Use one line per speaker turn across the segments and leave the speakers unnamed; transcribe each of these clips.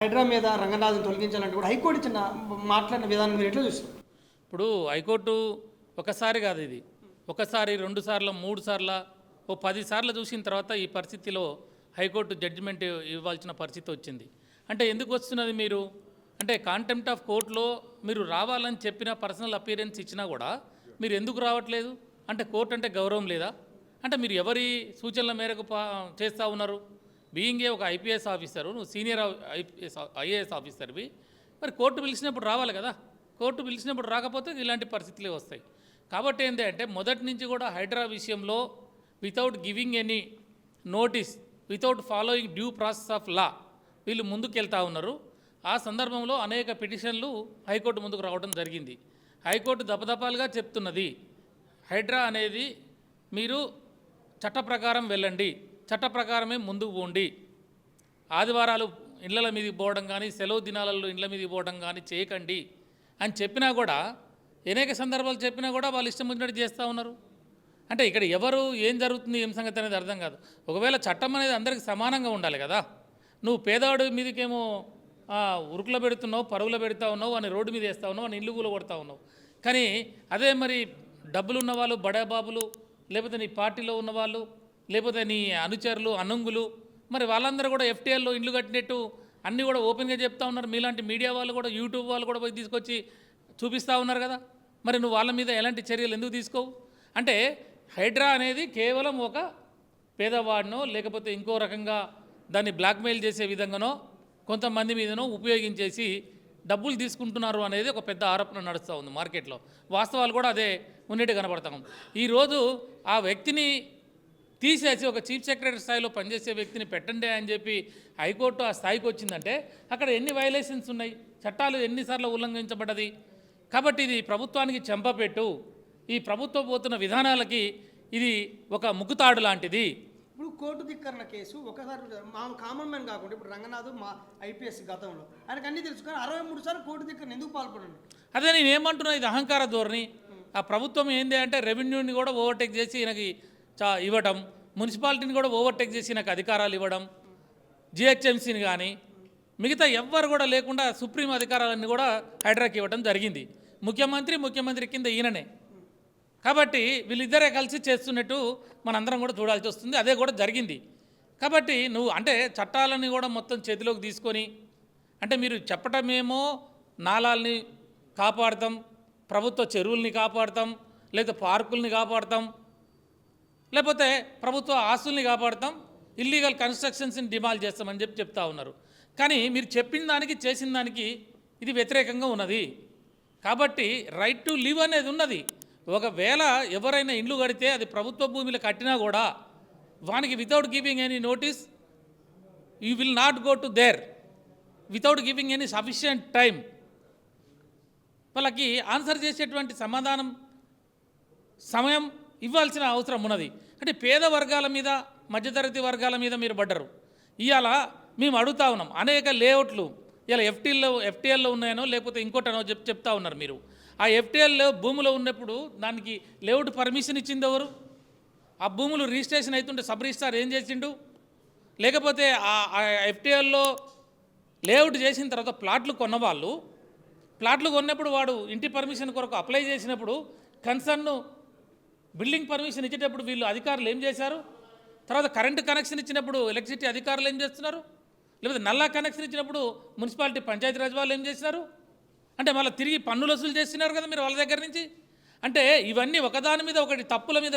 హైడ్రా మీద రంగనాథన్ తొలగించాలంటే కూడా హైకోర్టు ఇచ్చిన మాట్లాడిన విధానం మీరు ఎట్లా చూస్తారు?
ఇప్పుడు హైకోర్టు ఒకసారి కాదు, ఇది ఒకసారి 2 సార్లు 3 సార్లు ఓ 10 సార్లు చూసిన తర్వాత ఈ పరిస్థితిలో హైకోర్టు జడ్జిమెంట్ ఇవ్వాల్సిన పరిస్థితి వచ్చింది. అంటే ఎందుకు వస్తున్నది? మీరు అంటే కాంటెంప్ట్ ఆఫ్ కోర్టులో మీరు రావాలని చెప్పిన పర్సనల్ అపీరెన్స్ ఇచ్చినా కూడా మీరు ఎందుకు రావట్లేదు? అంటే కోర్టు అంటే గౌరవం లేదా? అంటే మీరు ఎవరి సూచనల మేరకు చేస్తూ ఉన్నారు? బీయింగే ఒక ఐపీఎస్ ఆఫీసరు, నువ్వు సీనియర్ ఐఏఎస్ ఆఫీసర్వి, మరి కోర్టు పిలిచినప్పుడు రావాలి కదా. కోర్టు పిలిచినప్పుడు రాకపోతే ఇలాంటి పరిస్థితులే వస్తాయి. కాబట్టి ఏంటి అంటే మొదటి నుంచి కూడా హైడ్రా విషయంలో without giving any notice, without following due process of law వీళ్ళు ముందుకెళ్తా ఉన్నారు. ఆ సందర్భంలో అనేక పిటిషన్లు హైకోర్టు ముందుకు రావడం జరిగింది. హైకోర్టు దపదపాలుగా చెప్తున్నది, హైడ్రా అనేది మీరు చట్ట ప్రకారం వెళ్ళండి, చట్ట ప్రకారమే ముందుకు పోండి, ఆదివారాలు ఇళ్ల మీదకి పోవడం కానీ సెలవు దినాలలో ఇళ్ల మీదకి పోవడం కానీ చేయకండి అని చెప్పినా కూడా, అనేక సందర్భాలు చెప్పినా కూడా వాళ్ళు ఇష్టం వచ్చినట్టు చేస్తూ ఉన్నారు. అంటే ఇక్కడ ఎవరు ఏం జరుగుతుంది ఏం సంగతి అనేది అర్థం కాదు. ఒకవేళ చట్టం అనేది అందరికీ సమానంగా ఉండాలి కదా. నువ్వు పేదవాడి మీదకేమో ఉరుకులో పెడుతున్నావు, పరుగులో పెడతా ఉన్నావు, అని రోడ్డు మీద వేస్తూ ఉన్నావు, అని ఇల్లు కూల కొడతా ఉన్నావు. కానీ అదే మరి డబ్బులు ఉన్నవాళ్ళు, బడాబాబులు, లేకపోతే నీ పార్టీలో ఉన్నవాళ్ళు, లేకపోతే నీ అనుచరులు, అనంగులు, మరి వాళ్ళందరూ కూడా ఎఫ్టీఎల్లో ఇండ్లు కట్టినట్టు అన్నీ కూడా ఓపెన్గా చెప్తా ఉన్నారు. మీలాంటి మీడియా వాళ్ళు కూడా, యూట్యూబ్ వాళ్ళు కూడా పోయి తీసుకొచ్చి చూపిస్తూ ఉన్నారు కదా. మరి నువ్వు వాళ్ళ మీద ఎలాంటి చర్యలు ఎందుకు తీసుకోవు? అంటే హైడ్రా అనేది కేవలం ఒక పేదవాడినో లేకపోతే ఇంకో రకంగా దాన్ని బ్లాక్మెయిల్ చేసే విధంగానో కొంతమంది మీదనో ఉపయోగించేసి డబ్బులు తీసుకుంటున్నారు అనేది ఒక పెద్ద ఆరోపణ నడుస్తూ ఉంది మార్కెట్లో. వాస్తవాలు కూడా అదే ఉన్నట్టు కనబడతా ఉంది. ఈరోజు ఆ వ్యక్తిని తీసేసి ఒక చీఫ్ సెక్రటరీ స్థాయిలో పనిచేసే వ్యక్తిని పెట్టండి అని చెప్పి హైకోర్టు ఆ స్థాయికి వచ్చిందంటే అక్కడ ఎన్ని వైలేషన్స్ ఉన్నాయి, చట్టాలు ఎన్నిసార్లు ఉల్లంఘించబడ్డది. కాబట్టి ఇది ప్రభుత్వానికి చెంపపెట్టు, ఈ ప్రభుత్వం పోతున్న విధానాలకి ఇది ఒక ముక్కుతాడు లాంటిది.
ఇప్పుడు కోర్టు ధిక్కరణ కేసు ఒకసారి మా కామన్ మ్యాన్ కాకుండా ఇప్పుడు రంగనాథ్ మా ఐపీఎస్ గతంలో ఆయనకు అన్నీ తెలుసు, కానీ 63 సార్లు కోర్టు ధిక్కరణ ఎందుకు పాల్పడండి?
అదే నేను ఏమంటున్నా, ఇది అహంకార ధోరణి. ఆ ప్రభుత్వం ఏంది అంటే రెవెన్యూని కూడా ఓవర్టేక్ చేసి ఈయనకి ఇవ్వడం, మున్సిపాలిటీని కూడా ఓవర్టేక్ చేసి నాకు అధికారాలు ఇవ్వడం, జిహెచ్ఎంసీని కానీ మిగతా ఎవ్వరు కూడా లేకుండా సుప్రీం అధికారాలన్నీ కూడా హైడ్రాకి ఇవ్వడం జరిగింది. ముఖ్యమంత్రి కింద ఈయననే. కాబట్టి వీళ్ళిద్దరే కలిసి చేస్తున్నట్టు మనందరం కూడా చూడాల్సి వస్తుంది. అదే కూడా జరిగింది. కాబట్టి నువ్వు అంటే చట్టాలని కూడా మొత్తం చేతిలోకి తీసుకొని, అంటే మీరు చెప్పటమేమో నాలాల్ని కాపాడతాం, ప్రభుత్వ చెరువుల్ని కాపాడతాం, లేదా పార్కుల్ని కాపాడతాం, లేకపోతే ప్రభుత్వ ఆస్తుల్ని కాపాడతాం, ఇల్లీగల్ కన్స్ట్రక్షన్స్ని డిమాల్ చేస్తామని చెప్తా ఉన్నారు. కానీ మీరు చెప్పిన దానికి చేసిన దానికి ఇది వ్యతిరేకంగా ఉన్నది. కాబట్టి రైట్ టు లివ్ అనేది ఉన్నది. ఒకవేళ ఎవరైనా ఇండ్లు కడితే అది ప్రభుత్వ భూమిలో కట్టినా కూడా వానికి without giving any notice you will not go to their without giving any sufficient time వాళ్ళకి ఆన్సర్ చేసేటువంటి సమయం ఇవ్వాల్సిన అవసరం ఉన్నది. అంటే పేద వర్గాల మీద, మధ్యతరగతి వర్గాల మీద మీరు పడ్డరు. ఇవాళ మేము అడుగుతా ఉన్నాం, అనేక లేఅవుట్లు ఇలా ఎఫ్టీఎల్లో ఉన్నాయనో లేకపోతే ఇంకోటనో చెప్తా ఉన్నారు మీరు. ఆ ఎఫ్టీఎల్ భూములో ఉన్నప్పుడు దానికి లేఅవుట్ పర్మిషన్ ఇచ్చింది ఎవరు? ఆ భూములు రిజిస్ట్రేషన్ అవుతుంటే సబ్ రిజిస్ట్రార్ ఏం చేసిండు? లేకపోతే ఆ ఎఫ్టీఎల్లో లేఅవుట్ చేసిన తర్వాత ప్లాట్లు కొన్నవాళ్ళు, ప్లాట్లు కొన్నప్పుడు వాడు ఇంటి పర్మిషన్ కొరకు అప్లై చేసినప్పుడు కన్సర్న్ బిల్డింగ్ పర్మిషన్ ఇచ్చేటప్పుడు వీళ్ళు అధికారులు ఏం చేశారు? తర్వాత కరెంటు కనెక్షన్ ఇచ్చినప్పుడు ఎలక్ట్రిసిటీ అధికారులు ఏం చేస్తున్నారు? లేకపోతే నల్లా కనెక్షన్ ఇచ్చినప్పుడు మున్సిపాలిటీ పంచాయతీరాజ్ వాళ్ళు ఏం చేసినారు? అంటే మళ్ళీ తిరిగి పన్నులు వసూలు చేస్తున్నారు కదా మీరు వాళ్ళ దగ్గర నుంచి. అంటే ఇవన్నీ ఒకదాని మీద ఒకటి తప్పుల మీద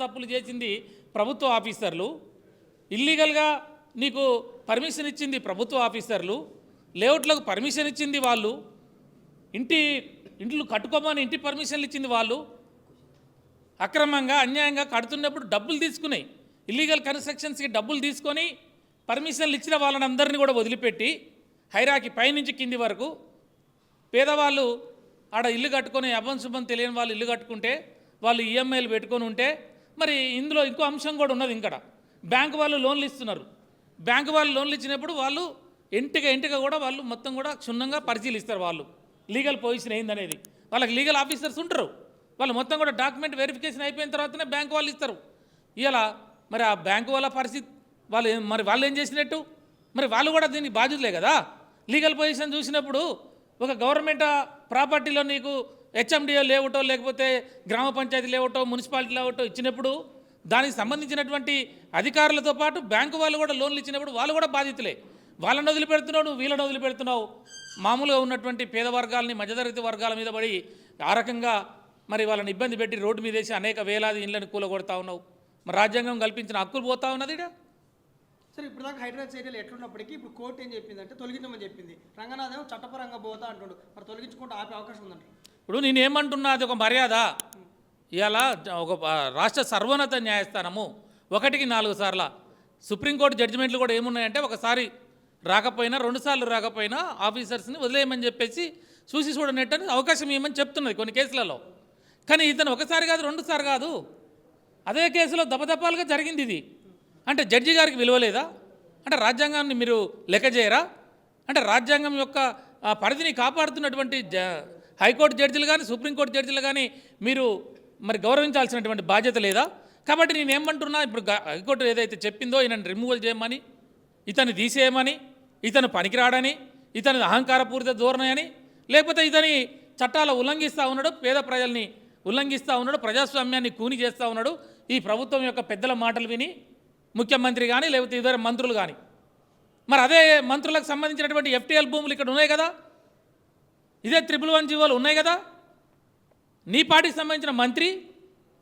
తప్పులు చేసింది ప్రభుత్వ ఆఫీసర్లు, ఇల్లీగల్గా నీకు పర్మిషన్ ఇచ్చింది ప్రభుత్వ ఆఫీసర్లు, లేఅవుట్లకు పర్మిషన్ ఇచ్చింది వాళ్ళు, ఇంట్లు కట్టుకోమని ఇంటి పర్మిషన్లు ఇచ్చింది వాళ్ళు, అక్రమంగా అన్యాయంగా కడుతున్నప్పుడు డబ్బులు తీసుకున్నాయి, ఇల్లీగల్ కన్స్ట్రక్షన్స్కి డబ్బులు తీసుకొని పర్మిషన్లు ఇచ్చిన వాళ్ళని అందరినీ కూడా వదిలిపెట్టి హైరాకి పైనుంచి కింది వరకు పేదవాళ్ళు ఆడ ఇల్లు కట్టుకొని అభంశుభం తెలియని వాళ్ళు ఇల్లు కట్టుకుంటే వాళ్ళు ఈఎంఐలు పెట్టుకొని ఉంటే, మరి ఇందులో ఇంకో అంశం కూడా ఉన్నది. ఇంకా బ్యాంకు వాళ్ళు లోన్లు ఇస్తున్నారు. బ్యాంకు వాళ్ళు లోన్లు ఇచ్చినప్పుడు వాళ్ళు ఇంటిగా కూడా వాళ్ళు మొత్తం కూడా క్షుణ్ణంగా పరిశీలిస్తారు. వాళ్ళు లీగల్ పొజిషన్ ఏందనేది వాళ్ళకి లీగల్ ఆఫీసర్స్ ఉంటారు. వాళ్ళు మొత్తం కూడా డాక్యుమెంట్ వెరిఫికేషన్ అయిపోయిన తర్వాతనే బ్యాంకు వాళ్ళు ఇస్తారు. ఇలా మరి ఆ బ్యాంకు వాళ్ళ పరిస్థితి వాళ్ళు ఏం చేసినట్టు? మరి వాళ్ళు కూడా దీనికి బాధ్యులే కదా. లీగల్ పొజిషన్ చూసినప్పుడు ఒక గవర్నమెంట్ ప్రాపర్టీలో నీకు హెచ్ఎండిఓ లేవటో లేకపోతే గ్రామ పంచాయతీ లేవటో మున్సిపాలిటీ లేవటో ఇచ్చినప్పుడు దానికి సంబంధించినటువంటి అధికారులతో పాటు బ్యాంకు వాళ్ళు కూడా లోన్లు ఇచ్చినప్పుడు వాళ్ళు కూడా బాధితులే. వాళ్ళని వదిలిపెడుతున్నావు, నువ్వు వీళ్ళని వదిలిపెడుతున్నావు. మామూలుగా ఉన్నటువంటి పేద వర్గాలని మధ్యతరగతి వర్గాల మీద పడి ఆ రకంగా మరి వాళ్ళని ఇబ్బంది పెట్టి రోడ్డు మీద వేసి అనేక వేలాది ఇళ్ళని కూలగొడతా ఉన్నావు. మరి రాజ్యాంగం కల్పించిన హక్కులు పోతా ఉన్నది ఇక్కడ.
సరే, ఇప్పుడు దాకా హైదరాబాద్ చర్యలు ఎట్లున్నప్పటికీ ఇప్పుడు కోర్టు ఏం చెప్పిందంటే తొలగించమని చెప్పింది. రంగనాథ్ ఏమో చట్టపరంగా పోతా అంటుండు. మరి తొలగించుకుంటూ ఆపే అవకాశం ఉందంట.
ఇప్పుడు నేనేమంటున్నా, అది ఒక మర్యాద. ఇవాళ ఒక రాష్ట్ర సర్వోన్నత న్యాయస్థానము 1కి 4 సార్ల సుప్రీంకోర్టు జడ్జిమెంట్లు కూడా ఏమున్నాయంటే ఒకసారి రాకపోయినా 2 సార్లు రాకపోయినా ఆఫీసర్స్ని వదిలేయమని చెప్పేసి చూసి చూడనట్టని అవకాశం ఇవ్వమని చెప్తున్నది కొన్ని కేసులలో. కానీ ఇతను ఒకసారి కాదు 2 సార్లు కాదు, అదే కేసులో దపదపాలుగా జరిగింది ఇది. అంటే జడ్జి గారికి విలువ లేదా? అంటే రాజ్యాంగాన్ని మీరు లెక్క చేయరా? అంటే రాజ్యాంగం యొక్క పరిధిని కాపాడుతున్నటువంటి హైకోర్టు జడ్జిలు కానీ సుప్రీంకోర్టు జడ్జిలు కానీ మీరు మరి గౌరవించాల్సినటువంటి బాధ్యత లేదా? కాబట్టి నేను ఏమంటున్నా, ఇప్పుడు హైకోర్టు ఏదైతే చెప్పిందో ఈయనని రిమూవల్ చేయమని, ఇతన్ని తీసేయమని, ఇతను పనికిరాడని, ఇతని అహంకారపూరిత ధోరణి అని, లేకపోతే ఇతని చట్టాలు ఉల్లంఘిస్తూ ఉన్నాడు, పేద ప్రజల్ని ఉల్లంఘిస్తూ ఉన్నాడు, ప్రజాస్వామ్యాన్ని కూని చేస్తూ ఉన్నాడు, ఈ ప్రభుత్వం యొక్క పెద్దల మాటలు విని ముఖ్యమంత్రి కానీ లేకపోతే ఇతర మంత్రులు కానీ. మరి అదే మంత్రులకు సంబంధించినటువంటి ఎఫ్టీఎల్ భూములు ఇక్కడ ఉన్నాయి కదా, ఇదే 111 జీవోలు ఉన్నాయి కదా. నీ పార్టీకి సంబంధించిన మంత్రి,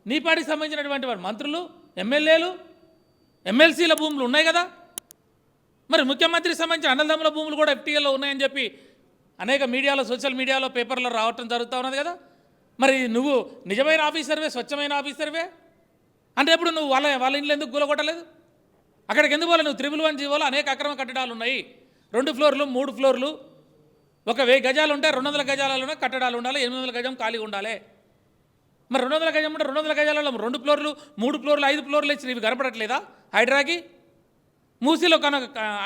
నీ పార్టీకి సంబంధించినటువంటి వారు మంత్రులు, ఎమ్మెల్యేలు, ఎమ్మెల్సీల భూములు ఉన్నాయి కదా. మరి ముఖ్యమంత్రికి సంబంధించిన అన్నదమ్ముల భూములు కూడా ఎఫ్టీఎల్లో ఉన్నాయని చెప్పి అనేక మీడియాలో, సోషల్ మీడియాలో, పేపర్లో రావటం జరుగుతూ ఉన్నది కదా. మరి నువ్వు నిజమైన ఆఫీసర్వే, స్వచ్ఛమైన ఆఫీసర్వే అంటే ఎప్పుడు నువ్వు వాళ్ళ ఇంట్లో ఎందుకు కూలగొట్టలేదు? అక్కడికి ఎందుకు పోలే? నువ్వు 111 జీవోలో అనేక అక్రమ కట్టడాలు ఉన్నాయి. 2 ఫ్లోర్లు 3 ఫ్లోర్లు, ఒక 1000 గజాలు ఉంటే 200 గజాలలో కట్టడాలు ఉండాలి, 800 గజం ఖాళీగా ఉండాలి. మరి 200 గజం ఉంటే 200 గజాలలో 2 ఫ్లోర్లు 3 ఫ్లోర్లు 5 ఫ్లోర్లు ఇచ్చి ఇవి కనపడట్లేదా? హైడ్రాకి మూసీలో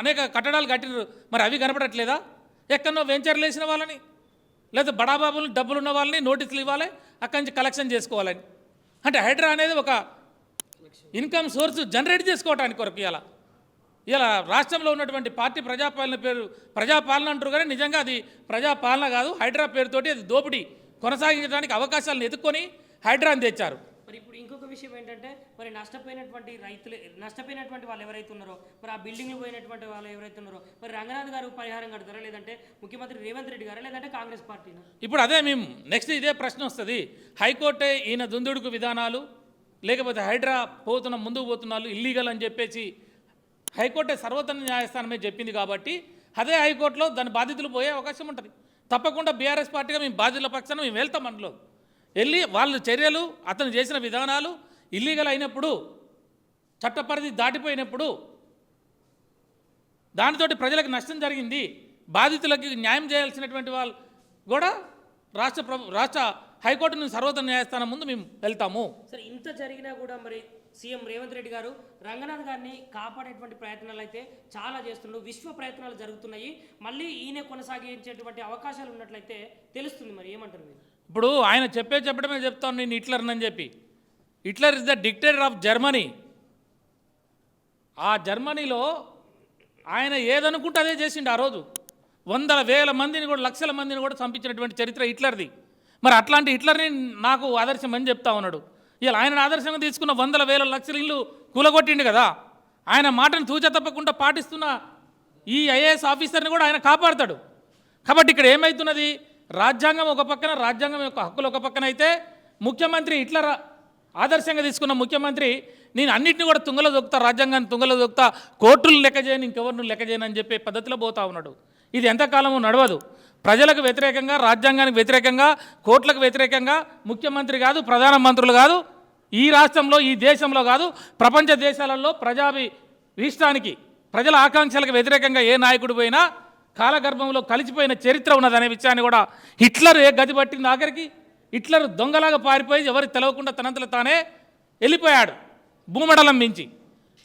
అనేక కట్టడాలు కట్టినారు, మరి అవి కనపడట్లేదా? ఎక్కడో వెంచర్లు వేసిన వాళ్ళని లేదా బడాబాబులు డబ్బులున్న వాళ్ళని నోటీసులు ఇవ్వాలి, అక్కడి నుంచి కలెక్షన్ చేసుకోవాలని. అంటే హైడ్రా అనేది ఒక ఇన్కమ్ సోర్స్ జనరేట్ చేసుకోవడానికి కొరకు ఇలా రాష్ట్రంలో ఉన్నటువంటి పార్టీ ప్రజాపాలన పేరు ప్రజాపాలన అంటారు, కానీ నిజంగా అది ప్రజాపాలన కాదు. హైడ్రా పేరుతోటి అది దోపిడీ కొనసాగించడానికి అవకాశాలను ఎత్తుక్కొని హైడ్రాని తెచ్చారు.
మరి ఇప్పుడు ఇంకొక విషయం ఏంటంటే, మరి నష్టపోయినటువంటి వాళ్ళు ఎవరైతే ఉన్నారో, మరి ఆ బిల్డింగ్లు పోయినటువంటి వాళ్ళు ఎవరైతే ఉన్నారో, మరి రంగనాథ్ గారు పరిహారం కడతారా, లేదంటే ముఖ్యమంత్రి రేవంత్ రెడ్డి గారా, లేదంటే కాంగ్రెస్ పార్టీనా?
ఇప్పుడు అదే మేము నెక్స్ట్ ఇదే ప్రశ్న వస్తుంది. హైకోర్టే ఈయన దుందుడుకు విధానాలు లేకపోతే హైడ్రా ముందుకు పోతున్నారు ఇల్లీగల్ అని చెప్పేసి హైకోర్టే సర్వోన్నత న్యాయస్థానమే చెప్పింది కాబట్టి అదే హైకోర్టులో దాని బాధితులు పోయే అవకాశం ఉంటుంది. తప్పకుండా బీఆర్ఎస్ పార్టీగా మేము బాధితుల పక్షాన మేము వెళ్తాం. అందులో వెళ్ళి వాళ్ళ చర్యలు, అతను చేసిన విధానాలు ఇల్లీగల్ అయినప్పుడు, చట్టపరిధి దాటిపోయినప్పుడు, దానితోటి ప్రజలకు నష్టం జరిగింది, బాధితులకి న్యాయం చేయాల్సినటువంటి వాళ్ళు కూడా రాష్ట్ర హైకోర్టును సర్వోన్నత న్యాయస్థానం ముందు మేము వెళ్తాము.
సరే, ఇంత జరిగినా కూడా మరి సీఎం రేవంత్ రెడ్డి గారు రంగనాథ్ గారిని కాపాడేటువంటి ప్రయత్నాలు అయితే చాలా చేస్తున్నారు. విశ్వ ప్రయత్నాలు జరుగుతున్నాయి. మళ్ళీ ఈయన కొనసాగించేటువంటి అవకాశాలు ఉన్నట్లయితే తెలుస్తుంది. మరి ఏమంటారు మీరు?
ఇప్పుడు ఆయన చెప్పడమే చెప్తాను నేను హిట్లర్నని చెప్పి. Hitler is the dictator of Germany. ఆ జర్మనీలో ఆయన ఏదనుకుంటే అదే చేసిండు. ఆ రోజు 100,000 మందిని కూడా, లక్షల మందిని కూడా చంపించినటువంటి చరిత్ర హిట్లర్ది. మరి అట్లాంటి హిట్లర్ని నాకు ఆదర్శం అని చెప్తా ఉన్నాడు. ఇలా ఆయన ఆదర్శంగా తీసుకున్న 100,000 లక్షల ఇల్లు కూలగొట్టిండు కదా. ఆయన మాటను తూచ తప్పకుండా పాటిస్తున్న ఈ ఐఏఎస్ ఆఫీసర్ని కూడా ఆయన కాపాడతాడు. కాబట్టి ఇక్కడ ఏమవుతున్నది, రాజ్యాంగం ఒక పక్కన, రాజ్యాంగం యొక్క హక్కులు ఒక పక్కన అయితే, ముఖ్యమంత్రి హిట్లర్ ఆదర్శంగా తీసుకున్న ముఖ్యమంత్రి నేను అన్నింటినీ కూడా తుంగలో దొక్కుతా, రాజ్యాంగాన్ని తుంగలో దొక్కుతా, కోర్టులు లెక్క చేయను, ఇంకెవరిని లెక్క చేయను అని చెప్పే పద్ధతిలో పోతా ఉన్నాడు. ఇది ఎంతకాలము నడవదు. ప్రజలకు వ్యతిరేకంగా, రాజ్యాంగానికి వ్యతిరేకంగా, కోర్టులకు వ్యతిరేకంగా ముఖ్యమంత్రి కాదు, ప్రధానమంత్రులు కాదు, ఈ రాష్ట్రంలో, ఈ దేశంలో కాదు, ప్రపంచ దేశాలలో ప్రజాభిష్టానికి, ప్రజల ఆకాంక్షలకు వ్యతిరేకంగా ఏ నాయకుడు పోయినా కాలగర్భంలో కలిసిపోయిన చరిత్ర ఉన్నదనే విషయాన్ని కూడా హిట్లర్ ఏ గది పట్టింది. ఆఖరికి హిట్లర్ దొంగలాగా పారిపోయి ఎవరు తెలవకుండా తనంతలో తానే వెళ్ళిపోయాడు భూమండలం మించి.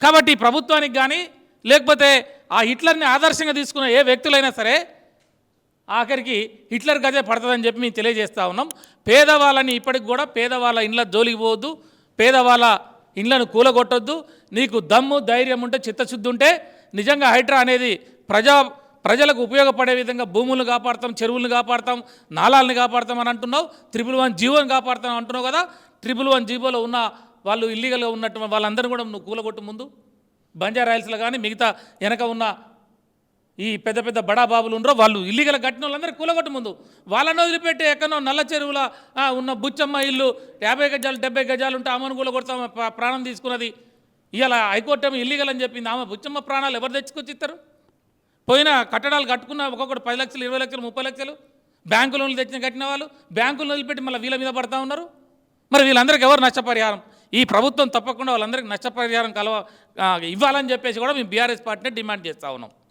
కాబట్టి ప్రభుత్వానికి కానీ లేకపోతే ఆ హిట్లర్ని ఆదర్శంగా తీసుకున్న ఏ వ్యక్తులైనా సరే ఆఖరికి హిట్లర్ గదే పడుతుందని చెప్పి మేము తెలియజేస్తూ ఉన్నాం. పేదవాళ్ళని ఇప్పటికి కూడా పేదవాళ్ళ ఇండ్ల జోలికి పోవద్దు, పేదవాళ్ళ ఇండ్లను కూలగొట్టొద్దు. నీకు దమ్ము ధైర్యం ఉంటే, చిత్తశుద్ధి ఉంటే నిజంగా హైడ్రా అనేది ప్రజలకు ఉపయోగపడే విధంగా భూములను కాపాడతాం, చెరువులను కాపాడతాం, నాలాలను కాపాడతాం అని అంటున్నావు. 111 జీవోని కాపాడతాం అంటున్నావు కదా. 111 జీవోలో ఉన్న వాళ్ళు ఇల్లీగల్గా ఉన్నట్టు వాళ్ళందరినీ కూడా నువ్వు కూలగొట్టు ముందు. బంజారాయిల్స్లో కానీ మిగతా వెనక ఉన్న ఈ పెద్ద పెద్ద బడా బాబులు ఉండరో వాళ్ళు ఇల్లీగల్ కట్టిన వాళ్ళందరూ కూలగొట్టు ముందు. వాళ్ళని వదిలిపెట్టి ఎక్కడో నల్ల చెరువుల ఉన్న బుచ్చమ్మ ఇల్లు 50 గజాలు 70 గజాలు ఉంటే ఆమెను కూలగొడతాం ప్రాణం తీసుకున్నది. ఇవాళ హైకోర్టు ఏమో ఇల్లీగల్ అని చెప్పింది. ఆమె బుచ్చమ్మ ప్రాణాలు ఎవరు తెచ్చుకొచ్చి ఇస్తారు? పోయిన కట్టడాలు కట్టుకున్న ఒక్కొక్కటి 10 లక్షలు 20 లక్షలు 30 లక్షలు బ్యాంకు లోన్లు తెచ్చిన కట్టిన వాళ్ళు బ్యాంకులు వదిలిపెట్టి మళ్ళీ వీళ్ళ మీద పడతా ఉన్నారు. మరి వీళ్ళందరికీ ఎవరు నష్టపరిహారం? ఈ ప్రభుత్వం తప్పకుండా వాళ్ళందరికీ నష్టపరిహారం ఇవ్వాలని చెప్పేసి కూడా మేము బీఆర్ఎస్ పార్టీని డిమాండ్ చేస్తూ ఉన్నాం.